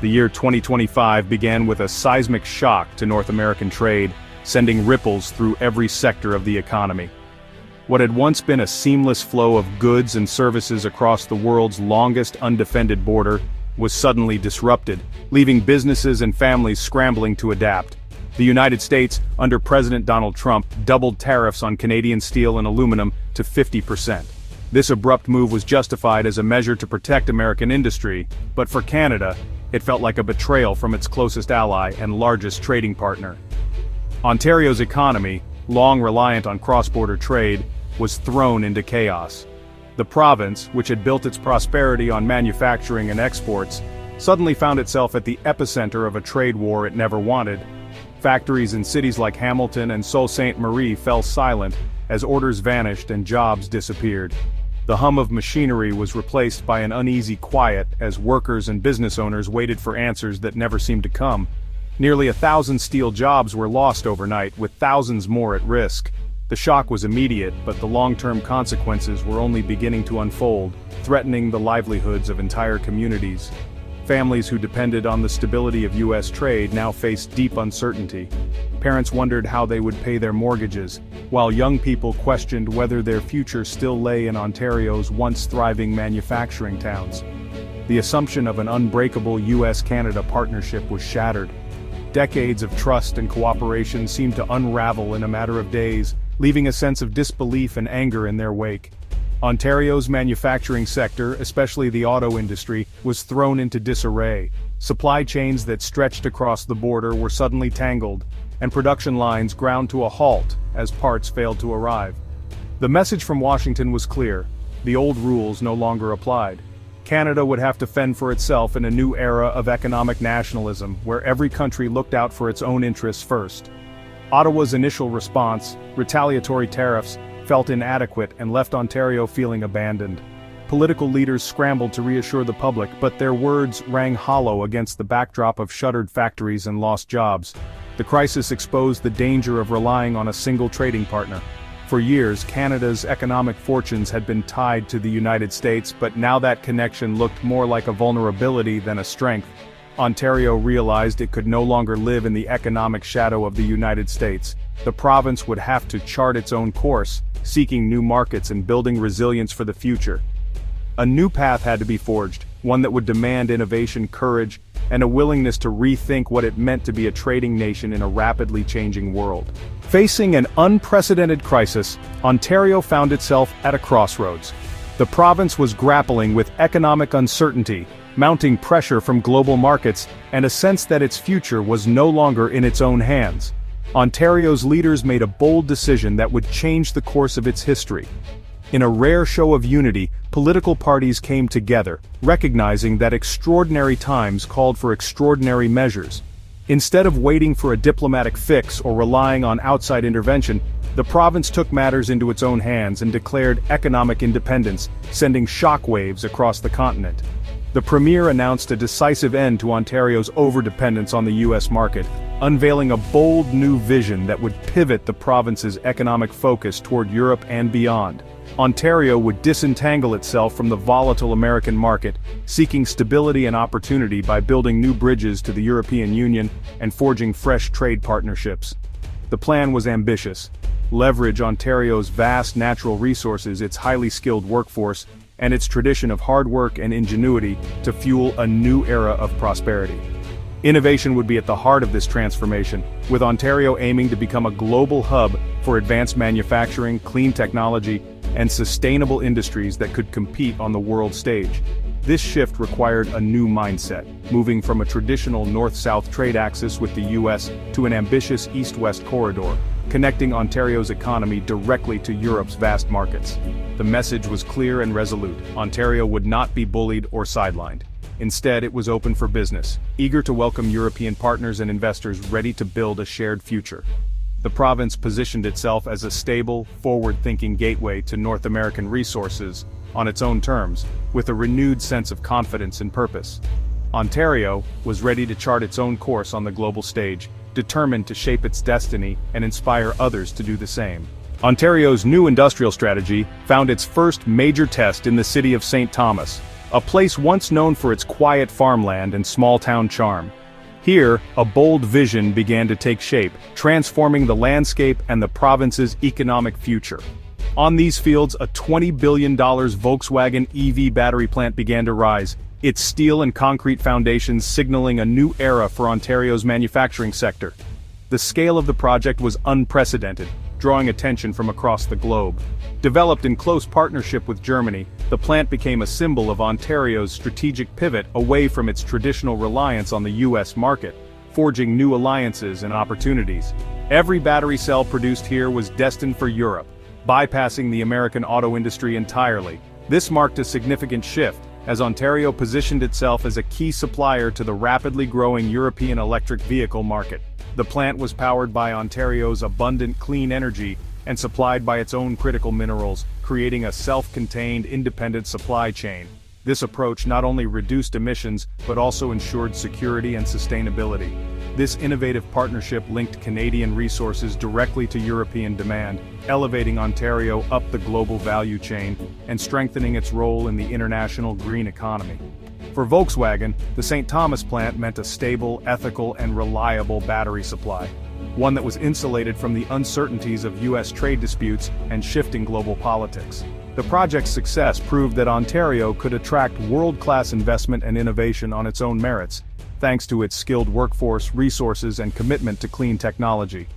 The year 2025 began with a seismic shock to North American trade, sending ripples through every sector of the economy. What had once been a seamless flow of goods and services across the world's longest undefended border was suddenly disrupted, leaving businesses and families scrambling to adapt. The United States, under President Donald Trump, doubled tariffs on Canadian steel and aluminum to 50%. This abrupt move was justified as a measure to protect American industry, but for Canada, it felt like a betrayal from its closest ally and largest trading partner. Ontario's economy, long reliant on cross-border trade, was thrown into chaos. The province, which had built its prosperity on manufacturing and exports, suddenly found itself at the epicenter of a trade war it never wanted. Factories in cities like Hamilton and Sault Ste. Marie fell silent as orders vanished and jobs disappeared. The hum of machinery was replaced by an uneasy quiet as workers and business owners waited for answers that never seemed to come. Nearly 1,000 steel jobs were lost overnight, with thousands more at risk. The shock was immediate, but the long-term consequences were only beginning to unfold, threatening the livelihoods of entire communities. Families who depended on the stability of U.S. trade now faced deep uncertainty. Parents wondered how they would pay their mortgages, while young people questioned whether their future still lay in Ontario's once thriving manufacturing towns. The assumption of an unbreakable U.S.-Canada partnership was shattered. Decades of trust and cooperation seemed to unravel in a matter of days, leaving a sense of disbelief and anger in their wake. Ontario's manufacturing sector, especially the auto industry, was thrown into disarray. Supply chains that stretched across the border were suddenly tangled, and production lines ground to a halt as parts failed to arrive. The message from Washington was clear: the old rules no longer applied. Canada would have to fend for itself in a new era of economic nationalism, where every country looked out for its own interests first. Ottawa's initial response, retaliatory tariffs, felt inadequate and left Ontario feeling abandoned. Political leaders scrambled to reassure the public, but their words rang hollow against the backdrop of shuttered factories and lost jobs. The crisis exposed the danger of relying on a single trading partner. For years, Canada's economic fortunes had been tied to the United States, but now that connection looked more like a vulnerability than a strength. Ontario realized it could no longer live in the economic shadow of the United States. The province would have to chart its own course, seeking new markets and building resilience for the future. A new path had to be forged, one that would demand innovation, courage, and a willingness to rethink what it meant to be a trading nation in a rapidly changing world. Facing an unprecedented crisis, Ontario found itself at a crossroads. The province was grappling with economic uncertainty, mounting pressure from global markets, and a sense that its future was no longer in its own hands. Ontario's leaders made a bold decision that would change the course of its history. In a rare show of unity, political parties came together, recognizing that extraordinary times called for extraordinary measures. Instead of waiting for a diplomatic fix or relying on outside intervention, the province took matters into its own hands and declared economic independence, sending shockwaves across the continent. The Premier announced a decisive end to Ontario's overdependence on the U.S. market, unveiling a bold new vision that would pivot the province's economic focus toward Europe and beyond. Ontario would disentangle itself from the volatile American market, seeking stability and opportunity by building new bridges to the European Union and forging fresh trade partnerships. The plan was ambitious: leverage Ontario's vast natural resources, its highly skilled workforce, and its tradition of hard work and ingenuity to fuel a new era of prosperity. Innovation would be at the heart of this transformation, with Ontario aiming to become a global hub for advanced manufacturing, clean technology, and sustainable industries that could compete on the world stage. This shift required a new mindset, moving from a traditional north-south trade axis with the U.S. to an ambitious east-west corridor, connecting Ontario's economy directly to Europe's vast markets. The message was clear and resolute: Ontario would not be bullied or sidelined. Instead, it was open for business, eager to welcome European partners and investors ready to build a shared future. The province positioned itself as a stable, forward-thinking gateway to North American resources, on its own terms, with a renewed sense of confidence and purpose. Ontario was ready to chart its own course on the global stage, determined to shape its destiny and inspire others to do the same. Ontario's new industrial strategy found its first major test in the city of St. Thomas. a place once known for its quiet farmland and small-town charm. Here, a bold vision began to take shape, transforming the landscape and the province's economic future. On these fields, a $20 billion Volkswagen EV battery plant began to rise, its steel and concrete foundations signaling a new era for Ontario's manufacturing sector. The scale of the project was unprecedented, drawing attention from across the globe. Developed in close partnership with Germany, the plant became a symbol of Ontario's strategic pivot away from its traditional reliance on the U.S. market, forging new alliances and opportunities. Every battery cell produced here was destined for Europe, bypassing the American auto industry entirely. This marked a significant shift, as Ontario positioned itself as a key supplier to the rapidly growing European electric vehicle market. The plant was powered by Ontario's abundant clean energy and supplied by its own critical minerals, creating a self-contained, independent supply chain. This approach not only reduced emissions, but also ensured security and sustainability. This innovative partnership linked Canadian resources directly to European demand, elevating Ontario up the global value chain and strengthening its role in the international green economy. For Volkswagen, the St. Thomas plant meant a stable, ethical, and reliable battery supply, one that was insulated from the uncertainties of U.S. trade disputes and shifting global politics. The project's success proved that Ontario could attract world-class investment and innovation on its own merits, thanks to its skilled workforce, resources, and commitment to clean technology.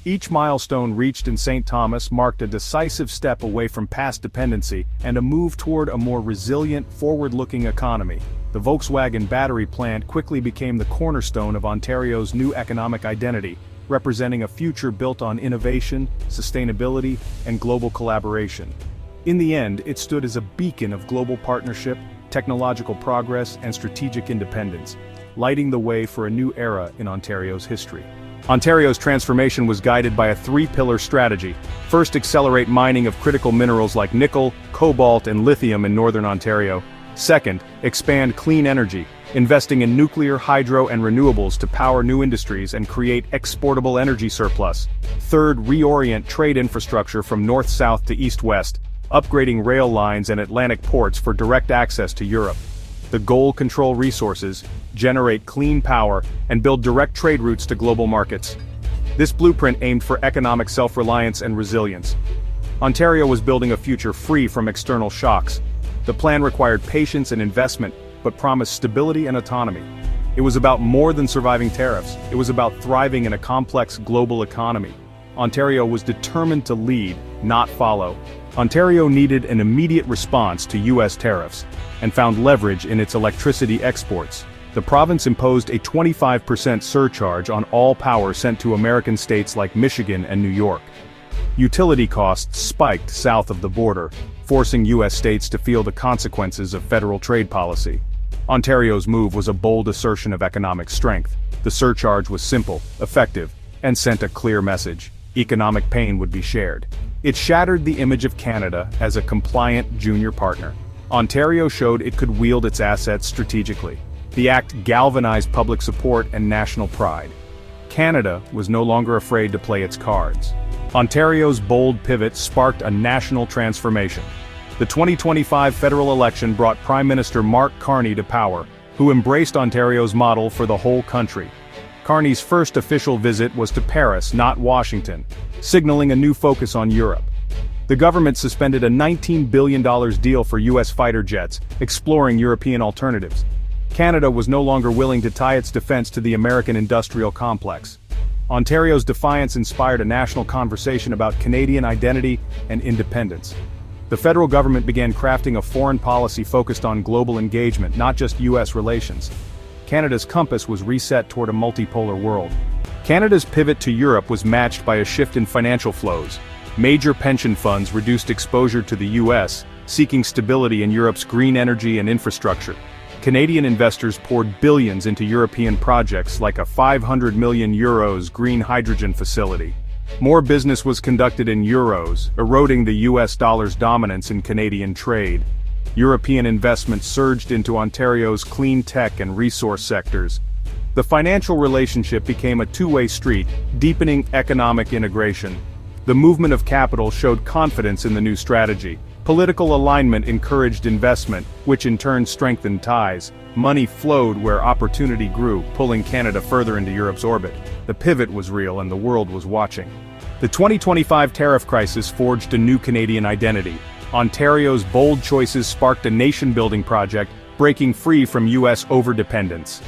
Each milestone reached in St. Thomas marked a decisive step away from past dependency and a move toward a more resilient, forward-looking economy. The Volkswagen battery plant quickly became the cornerstone of Ontario's new economic identity, representing a future built on innovation, sustainability, and global collaboration. In the end, it stood as a beacon of global partnership, technological progress, and strategic independence, lighting the way for a new era in Ontario's history. Ontario's transformation was guided by a three-pillar strategy. First, accelerate mining of critical minerals like nickel, cobalt, and lithium in northern Ontario. Second, expand clean energy, investing in nuclear, hydro, and renewables to power new industries and create exportable energy surplus. Third, reorient trade infrastructure from north-south to east-west, upgrading rail lines and Atlantic ports for direct access to Europe. The goal: control resources, generate clean power, and build direct trade routes to global markets. This blueprint aimed for economic self-reliance and resilience. Ontario was building a future free from external shocks. The plan required patience and investment, but promised stability and autonomy. It was about more than surviving tariffs. It was about thriving in a complex global economy. Ontario was determined to lead, not follow. Ontario needed an immediate response to U.S. tariffs, and found leverage in its electricity exports. The province imposed a 25% surcharge on all power sent to American states like Michigan and New York. Utility costs spiked south of the border, forcing U.S. states to feel the consequences of federal trade policy. Ontario's move was a bold assertion of economic strength. The surcharge was simple, effective, and sent a clear message: economic pain would be shared. It shattered the image of Canada as a compliant junior partner. Ontario showed it could wield its assets strategically. The act galvanized public support and national pride. Canada was no longer afraid to play its cards. Ontario's bold pivot sparked a national transformation. The 2025 federal election brought Prime Minister Mark Carney to power, who embraced Ontario's model for the whole country. Carney's first official visit was to Paris, not Washington, signaling a new focus on Europe. The government suspended a $19 billion deal for U.S. fighter jets, exploring European alternatives. Canada was no longer willing to tie its defense to the American industrial complex. Ontario's defiance inspired a national conversation about Canadian identity and independence. The federal government began crafting a foreign policy focused on global engagement, not just U.S. relations. Canada's compass was reset toward a multipolar world. Canada's pivot to Europe was matched by a shift in financial flows. Major pension funds reduced exposure to the U.S., seeking stability in Europe's green energy and infrastructure. Canadian investors poured billions into European projects like a €500 million green hydrogen facility. More business was conducted in euros, eroding the US dollar's dominance in Canadian trade. European investment surged into Ontario's clean tech and resource sectors. The financial relationship became a two-way street, deepening economic integration. The movement of capital showed confidence in the new strategy. Political alignment encouraged investment, which in turn strengthened ties. Money flowed where opportunity grew, pulling Canada further into Europe's orbit. The pivot was real and the world was watching. The 2025 tariff crisis forged a new Canadian identity. Ontario's bold choices sparked a nation-building project, breaking free from U.S. overdependence.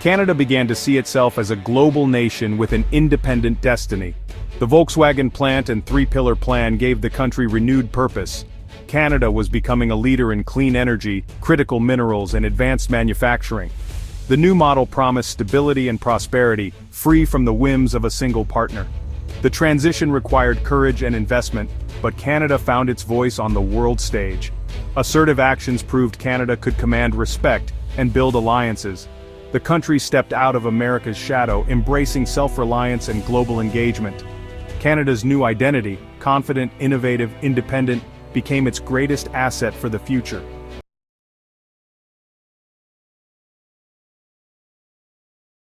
Canada began to see itself as a global nation with an independent destiny. The Volkswagen plant and three-pillar plan gave the country renewed purpose. Canada was becoming a leader in clean energy, critical minerals, and advanced manufacturing. The new model promised stability and prosperity, free from the whims of a single partner. The transition required courage and investment, but Canada found its voice on the world stage. Assertive actions proved Canada could command respect and build alliances. The country stepped out of America's shadow, embracing self-reliance and global engagement. Canada's new identity, confident, innovative, independent, became its greatest asset for the future.